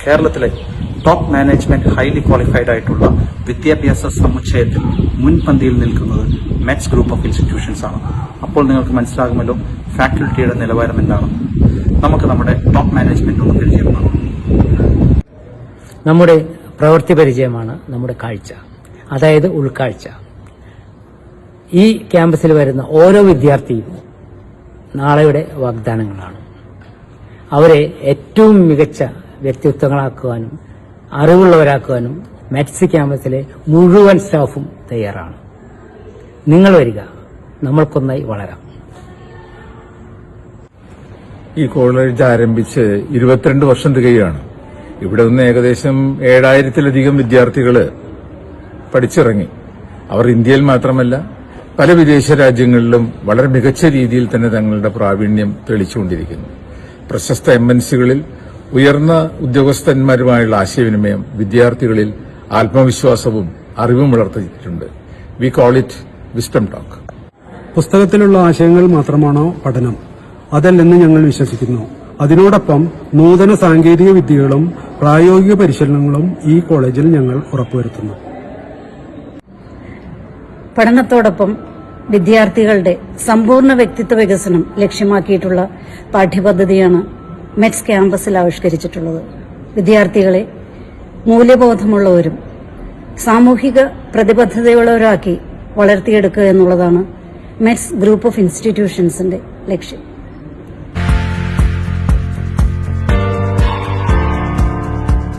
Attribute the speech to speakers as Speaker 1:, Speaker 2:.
Speaker 1: കേരളത്തിലെ top management highly qualified ആയിട്ടുള്ള വിദ്യാഭ്യാസ സമുച്ചയത്തിൽ മുൻപന്തിയിൽ നിൽക്കുന്നത് മെറ്റ്സ് ഗ്രൂപ്പ് ഓഫ് ഇൻസ്റ്റിറ്റ്യൂഷൻസ് ആണ്. അപ്പോൾ നിങ്ങൾക്ക് മനസ്സിലാകുമല്ലോ ഫാക്കൽറ്റിയുടെ നിലവാരം എന്താണ്. നമുക്ക് നമ്മുടെ ടോപ്പ് മാനേജ്മെന്റ് ഒന്ന് പരിചയപ്പെടാം.
Speaker 2: നമ്മുടെ പ്രവൃത്തി പരിചയമാണ് നമ്മുടെ കാഴ്ച, അതായത് ഉൾക്കാഴ്ച. ഈ ക്യാമ്പസിൽ വരുന്ന ഓരോ വിദ്യാർത്ഥിയും നാളെയുടെ വാഗ്ദാനങ്ങളാണ്. അവരെ ഏറ്റവും മികച്ച വ്യക്തിത്വങ്ങളാക്കുവാനും അറിവുള്ളവരാക്കുവാനും മെറ്റ്സ് ക്യാമ്പസിലെ മുഴുവൻ സ്റ്റാഫും തയ്യാറാണ്. നിങ്ങൾ വരിക, നമ്മൾക്കൊന്നായി വളരാം.
Speaker 3: ഈ കോളേജ് ആരംഭിച്ച് 22 വർഷം തികയാണ്. ഇവിടെ നിന്ന് ഏകദേശം 7000-ലധികം വിദ്യാർത്ഥികൾ പഠിച്ചിറങ്ങി. അവർ ഇന്ത്യയിൽ മാത്രമല്ല പല വിദേശ രാജ്യങ്ങളിലും വളരെ മികച്ച രീതിയിൽ തന്നെ തങ്ങളുടെ പ്രാവീണ്യം തെളിച്ചുകൊണ്ടിരിക്കുന്നു. പ്രശസ്ത MNCകളിൽ ഉയർന്ന ഉദ്യോഗസ്ഥന്മാരുമായുള്ള ആശയവിനിമയം വിദ്യാർത്ഥികളിൽ ആത്മവിശ്വാസവും അറിവും വളർത്തിയിട്ടുണ്ട്. We call it wisdom talk.
Speaker 4: പുസ്തകത്തിലുള്ള ആശയങ്ങൾ മാത്രമാണോ പഠനം? അതല്ലെന്ന് ഞങ്ങൾ വിശ്വസിക്കുന്നു. അതിനോടൊപ്പം നൂതന സാങ്കേതിക വിദ്യകളും പ്രായോഗിക പരിശീലനങ്ങളും ഈ കോളേജിൽ ഞങ്ങൾ ഉറപ്പുവരുത്തുന്നു.
Speaker 5: പഠനത്തോടൊപ്പം വിദ്യാർത്ഥികളുടെ സമ്പൂർണ്ണ വ്യക്തിത്വ വികസനം ലക്ഷ്യമാക്കിയിട്ടുള്ള പാഠ്യപദ്ധതിയാണ് മെറ്റ്സ് ക്യാമ്പസിൽ ആവിഷ്കരിച്ചിട്ടുള്ളത്. വിദ്യാർത്ഥികളെ മൂല്യബോധമുള്ളവരും സാമൂഹിക പ്രതിബദ്ധതയുള്ളവരാക്കി വളർത്തിയെടുക്കുക എന്നുള്ളതാണ് മെറ്റ്സ് ഗ്രൂപ്പ് ഓഫ് ഇൻസ്റ്റിറ്റ്യൂഷൻസിന്റെ ലക്ഷ്യം.